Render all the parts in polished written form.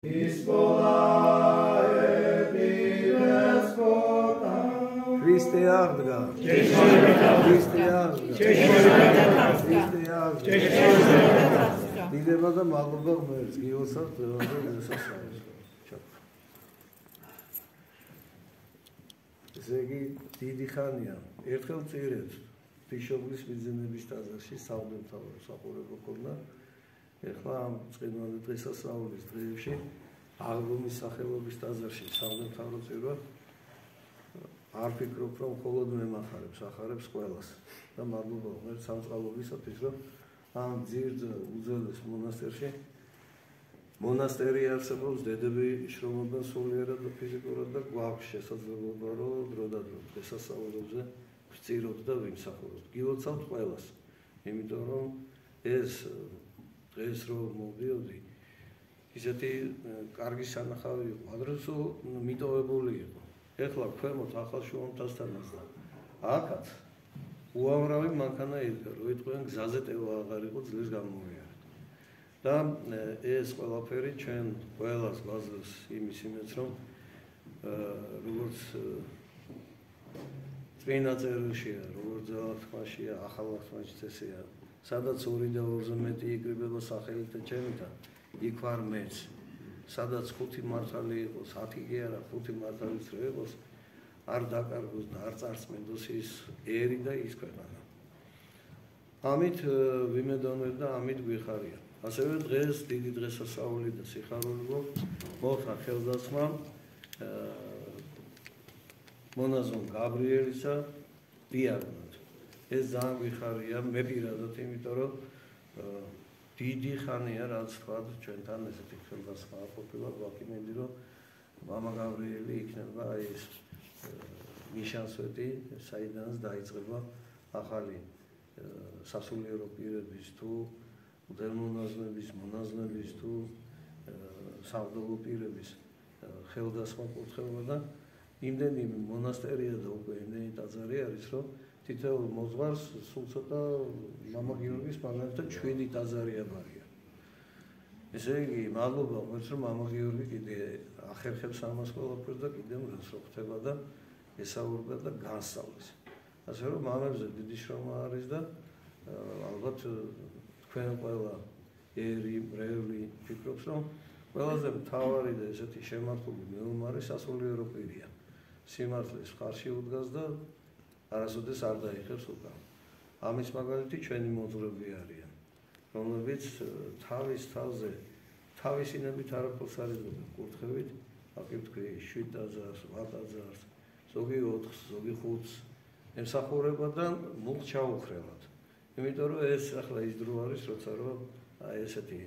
Christe Avga. Დიდება და მადლობა ღმერთს, გიოსავთ დღევანდელ შესაძლებლობას. ესე იგი დიდი ხანია. ერთხელ წირეთ ფიშობლის ბიზნესის ტაძარში საუბედავო საყურებო ქონა. ეხლა ამ წინვალე დღესასწაულის დღეებში აღლუმის სახელობის ტაძარში საუბედავო წირვა. არ ფიქრობ რომ მხოლოდ მე მახარებს, ახარებს ყველას და მადლობა ღმერთს სამწყალობისათვის რომ ამ ძირ უძველეს მონასტერი არსებობს, დედები შრომობენ სულიერად და ფიზიკურად და გვაქვს შესაძლებლობა რომ დრო და დრო დღესასწაულებზე ვწიროთ და ვიმსახუროთ. გილოცავთ ყველას. იმიტომ რომ ეს დღეს რომ მოვდიოდი ისეთი კარგი სანახავი იყო, ადრესო მიტოვებული იყო. ეხლა ქვემოთ ახალშუამთასთანაც და აქაც უამრავი მანქანა იდგა, რო იტყვიან გზაზე ტევა აღარ იყო ძლის გამოვიარეთ. და ეს ყველაფერი ჩვენ ყველას გვაძლევს იმის იმედს, რომ როგორც წინა წერილშია, როგორც ძალათმაშია, ახალ ახთმაში წესია, სადაც 2 და 2-ზე მეტი იკრიბება სახელით და ჩემთან, იქ ვარ მეც. სადაც 5 მართალი იყოს, 10 კი არა, 5 მართალიც რო იყოს, არ დაკარგოს და არ წარწმენდოს ის ერი და ის ქვეყანა. ამით ვიმედოვნებ და ამით გვიხარია. ასევე დღეს დიდი დღესასწაული და სიხარული მოხდა ხელდასხმა მონაზონ გაბრიელისა დიაგნოზ. ეს ძალიან გვიხარია, მე პირადად, იმიტომ რომ დიდი ხანია რაც თქვა ჩვენთან ესეთი ხელდასხმა ყოფილა, გვაკინებდი რომ მამა გაბრიელი იქნება ეს ნიშანსვეტი, საიდანაც დაიწყება ახალი სასულიერო პირების თუ უდელმონაზნების, მონაზნების თუ სამღვდელო პირების ხელდასხმა კურთხევა და იმდენი მონასტერია და უკვე იმდენი ტაძარი არის, რომ თითოეულ მოძღვარს სულ ცოტა მამა გიორგის პანელთან 7 ტაძარი აბარია. ესე იგი, მადლობა ღმერთს, რომ მამა გიორგი კიდე ახერხებს ამას ყველაფერს და კიდე მრეწს რო ხდება და ესაუბრება და განსწავლის. ასე რომ მამებზე დიდი შრომა არის და ალბათ თქვენ ყველა ერი, მრევლი ფიქრობს, რომ ყველაზე მთავარი და ესეთი შემართული მეომარი სასულიერო პირია. სიმართლის მხარში უდგას და არასოდეს არ დაიხევს უკან. ამის მაგალითი ჩვენი მოძღვრები არიან, რომლებიც თავის თავზე თავისინებით არაფერს არ იღებენ კურთხევით, აკივ თქვი 7 ტაძარს, 8 ტაძარს, ზოგი 4-ს, ზოგი 5-ს ემსახურებოდან მუხ ჩაუხრელად. იმიტომ რომ ეს ახლა ის დრო არის, როცა რომ აი ესეთი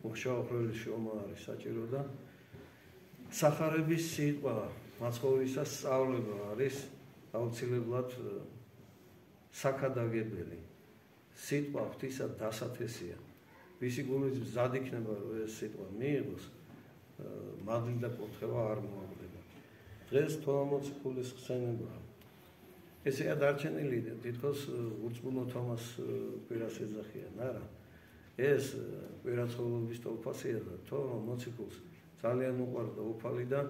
მუხჩაუხრელი შრომა არის საჭირო და სახარების სიტყვა, მაცხოვრისა სწავლება არის აუცილებლად საქადაგებელი. სიტყვა ღვთისა დასათესია. ვისი გულიც მზად იქნება რომ ეს სიტყვა მიიღოს, მადლი და კურთხევა არ მოაგვდება. დღეს თვალმოციქულის ხსენება. ესეა დარჩენილი თითქოს ურწმუნო თომას კვირას ეძახიან, არა. ეს კვირაცხოვლობის ტოლფასია და თვალმოციქულს ძალიან უყვარდა უფალი და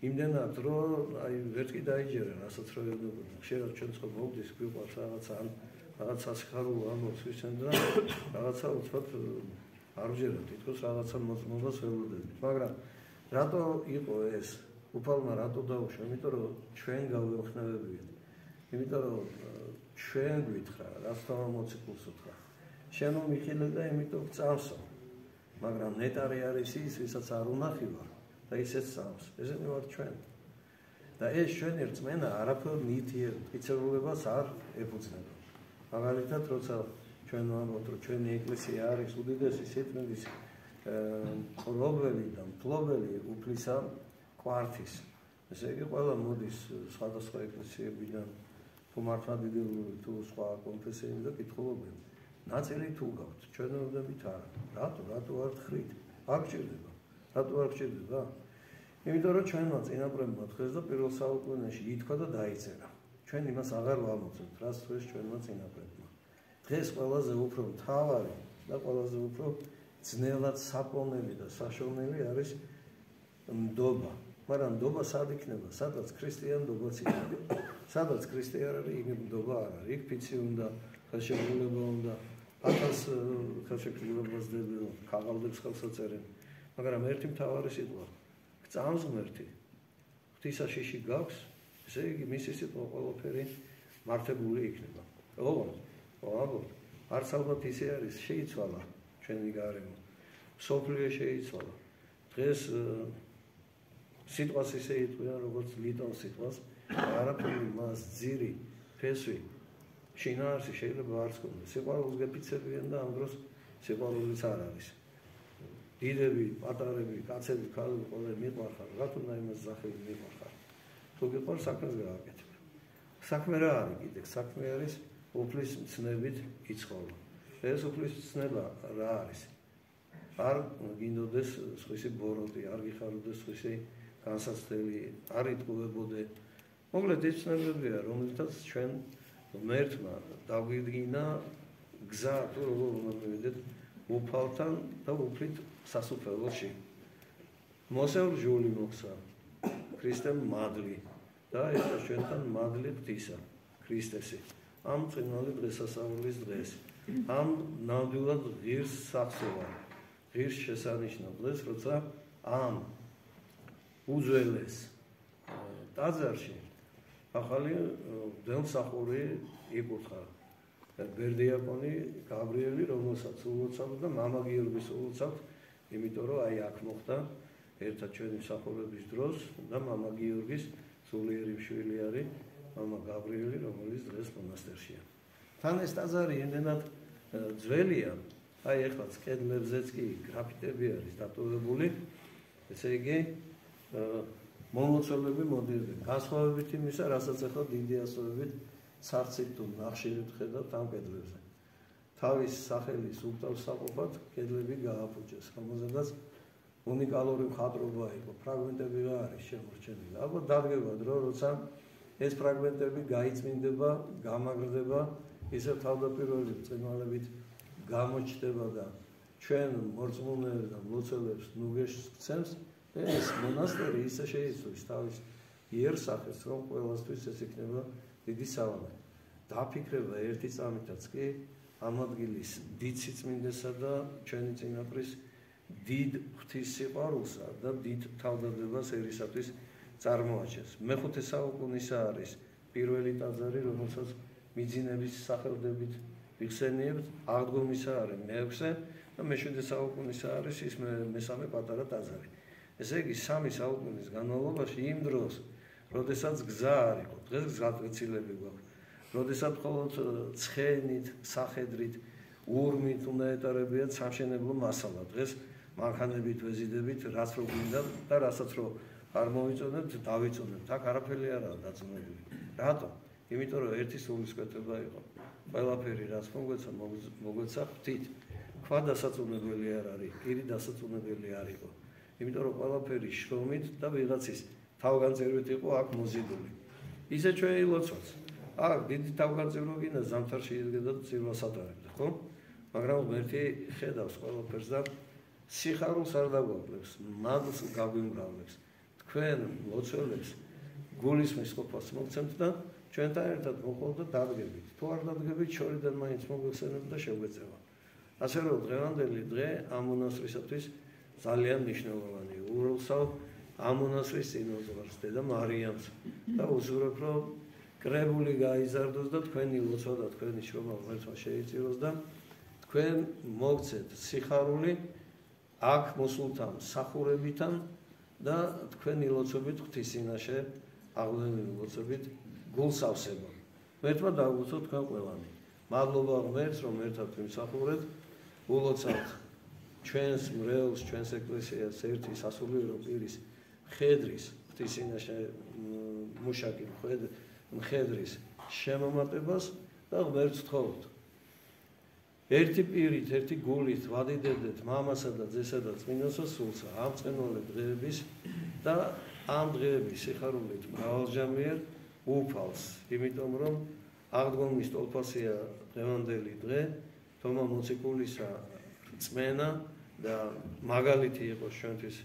იმდენად რომ აი ვერ კი დაიჯერა, რასაც რო ეუბნება. შეიძლება ჩვენ ხო მოვდის გვიყვარს რაღაცა სიხარულო ამბობს ვისენ და რაღაცა უცბად არ ვჯერა, თითქოს რაღაცა მოწმობას ველოდებით. მაგრამ რატო იყო ეს? უფალმა რატო დაუშვა? იმიტომ რომ ჩვენ გავემხნევებიან. იმიტომ რომ ჩვენ გვითხრა, რაც თვალმოციქულს უთხრა. შენ მომიხილე და იმიტომ წავსო. მაგრამ ნეტარი არის ის, ვისაც არ უნახივა და ისეც წავს. ესენი ვართ ჩვენ. და ეს ჩვენი რწმენა არაფერ ნივთიერ მტკიცებულებას არ ეფუძნება. მაგალითად, როცა ჩვენ ვამბობთ, რომ ჩვენი ეკლესია არის უდიდესი სიწმინდის მფლობელი და მფლობელი უფლისა კვართის. ესე იგი, ყველა მოდის სხვადასხვა ეკლესიებიდან, თუ მართლმადიდებლური, თუ სხვა კონფესიები და კითხულობენ. ნაწილი თუ გაქვთ, ჩვენოდებით არა. რატო არ ხრით? არ გჭირდება. რატო არ გჭირდება? იმიტომ რომ ჩვენმა წინაპრებმა დღეს და პირველ საუკუნეში ითქვა და დაიწერა. ჩვენ იმას აღარ ვამოწევთ, რაც დღეს ჩვენმა წინაპრებმა. დღეს ყველაზე უფრო მთავარი და ყველაზე უფრო ძნელად საპოვნელი და საშოვნელი არის ნდობა, მაგრამ ნდობა სად იქნება? სადაც ქრისტიან ნდობაც იქნება. სადაც ქრისტიანი არის, იქ ნდობა არ არის. იქ ფიცი უნდა, ხელშეკრულება უნდა, 1000 ხელშეკრულებას დებენ, ქაღალდებს ხელს აწერენ. მაგრამ ერთი მთავარი სიტყვა, გწამს ღმერთი. ღვთისაშიში გაქვს, ესე იგი მისი სიტყვა ყველაფერი მართებული იქნება. ოღონდ, არც ალბათ ისე არის, შეიცვალა ჩვენი გარემო. სოფლიო შეიცვალა. დღეს სიტყვას ისე იტყვიან, როგორც ლიტონ სიტყვას, არაფერი მას ძირი, ფესვი, შინაარსი შეიძლება არც ქონდეს. სიყვარულს გეფიცებიან და ამ დროს სიყვარულიც არ არის. დიდები, პატარები, კაცები, ქალები ყველანი მიყვარხარ, რა თქმა უნდა იმას სახელი მიყვარხარ. თუ გიყვარს საქმეს გააკეთებ. საქმე რა არის კიდე? საქმე არის უფლის მცნებით იცხოვრო. ეს უფლის მცნება რა არის? არ გინდოდეს სხვისი ბოროტი, არ გიხაროდეს სხვისი განსაცდელი, არ იტყუებოდე. მოკლედ ეს ცნებებია, რომელთაც ჩვენ ღმერთმა დაგვიდგინა გზა თუ როგორ უნდა მივიდეთ უფალთან და უფლით სასუფეველში. მოსეულ ჟული მოხსა, ქრისტემ მადლი და ეს ჩვენთან მადლი ღვთისა, ქრისტესი. ამ წინვალი დღესასწაულის დღეს, ამ ნამდვილად ღირს სახსოვან, ღირს შესანიშნავ დღეს, როცა ამ უძველეს ტაძარში ახალი მღვდელმსახური იკურთხა. ბერდიაკონი გაბრიელი, რომელსაც ულოცავთ და მამა გიორგის ულოცავთ, იმიტომ რომ აი აქ მოხდა ერთად ჩვენი მსახურების დროს და მამა გიორგის სულიერი შვილი არის მამა გაბრიელი, რომელიც დღეს მონასტერშია. თან ეს ტაძარი იმდენად ძველია, აი ეხლა კედლებზეც კი გრაფიტები არის დატოვებული, ესე იგი მომლოცველები მოდიოდნენ. განსხვავებით იმისა, რასაც ახლა დიდი ასოებით სარცით თუ ნახშირით ხედავთ ამ კედლებზე. თავის სახელის უტავსაყოფად კედლები გააფუჭეს, რომელზედაც უნიკალური მხატვრობა იყო, ფრაგმენტები რა არის შემორჩენილი. ალბათ დადგება დრო, როცა ეს ფრაგმენტები გაიწმინდება, გამაგრდება, ისე თავდაპირველი ბრწყინვალებით გამოჩნდება და ჩვენ მორწმუნეებს და მლოცველებს ნუგეშს გცემს, ეს მონასტერი ისე შეიცვის თავის იერსახეს, რომ ყველასთვის ეს იქნება დიდი სავანე. დაფიქრება ერთი წამითაც კი ამ ადგილის დიდ სიწმინდესა და ჩვენი წინაპრის დიდ ღვთის სიყვარულსა და დიდ თავდადებას ერისათვის წარმოაჩენს. მეხუთე საუკუნისა არის პირველი ტაძარი, რომელსაც მიძინების სახელდებით ვიხსენიებთ, აღდგომისა არის მეექვსე და მეშვიდე საუკუნისა არის ის მესამე პატარა ტაძარი. ესე იგი, 3 საუკუნის განმავლობაში იმ დროს, როდესაც გზა არ იყო, დღეს გზატკეცილები გვაქვს, როდესაც მხოლოდ ცხენით, სახედრით, ურმით უნდა ეტარებიათ სამშენებლო მასალა. დღეს მანქანებით ვეზიდებით, რაც რო გვინდა და რასაც რო არ მოვიწონებთ, დავიწონებთ. აქ არაფერი არაა დაწუნებული. რატო? იმიტომ რომ ერთი სულისკვეთება იყო. ყველაფერი რაც მოგვეცა ღვთით. ქვა დასაწუნებელი არ არის, პირი დასაწუნებელი არ იყო. იმიტომ რომ ყველაფერი შრომით და ვიღაცის თავგანწირვით იყო აქ მოზიდული. ისე ჩვენი ლოცვაც. აქ დიდი თავგანწირვა გინდა ზამთარში იდგა და წირვას ატარებდა, ხო? მაგრამ ღმერთი ხედავს ყველაფერს და სიხარულს არ დაგვაკლებს, მადლს გაგვიმგრავლებს. თქვენ ლოცველებს გულისმის ყოფას მოგცემთ და ჩვენთან ერთად მოყოლ და დადგებით. თუ არ დადგებით, შორიდან მაინც მოგვეხსენებთ და შეგვეწევა. ასე რომ დღევანდელი დღე ამ მონასტრისათვის ძალიან მნიშვნელოვანია. უბრალოდ ამ მონასტრის წინოზღარს დედა მარიამს და უზურებ რომ კრებული გაიზარდოს და თქვენი ლოცვა და თქვენი შრომა ღმერთმა შეიწიროს და თქვენ მოგცეთ სიხარული აქ მოსულთან მსახურებიდან და თქვენი ლოცვებით ღვთის წინაშე აღვლენილი ლოცვებით გულსავსება. ღმერთმა დაგვუცოთ თქვენ ყველანი. მადლობა ღმერთს, რომ ერთად ვიმსახურეთ, ულოცავთ ჩვენს მრევლს, ჩვენს ეკლესიას ერთი სასულიერო პირის მხედრის ღვთის წინაშე მუშაკი მხედრის შემომატებას და ღმერთს ვთხოვთ. ერთი პირით, ერთი გულით ვადიდებდეთ მამასა და ძესა და წმინდანსა სულსა ამ წინვალე დღეების და ამ დღეების სიხარულით მრავალჟამიერ უფალს, იმიტომ რომ აღდგომის ტოლფასია დღევანდელი დღე, თომა მოციქულისა რწმენა და მაგალითი იყოს ჩვენთვის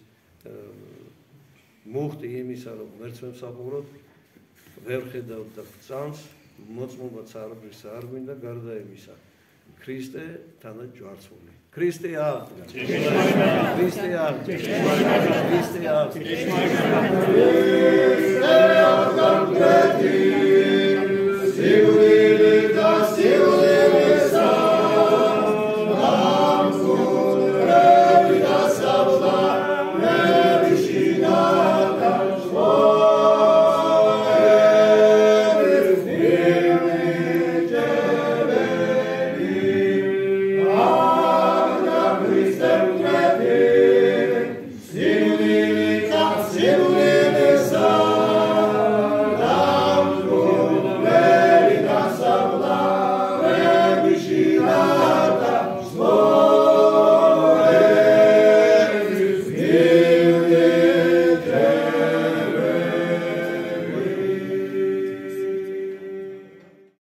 მუხტი იმისა, რომ ღმერთს ვემსახუროთ, ვერ ხედავთ და წამს, მოწმობაც არ გვინდა გარდა იმისა. ქრისტე თანაც ჯვარცმული. ქრისტე აღდგა. ქრისტე აღდგა. ქრისტე აღდგა.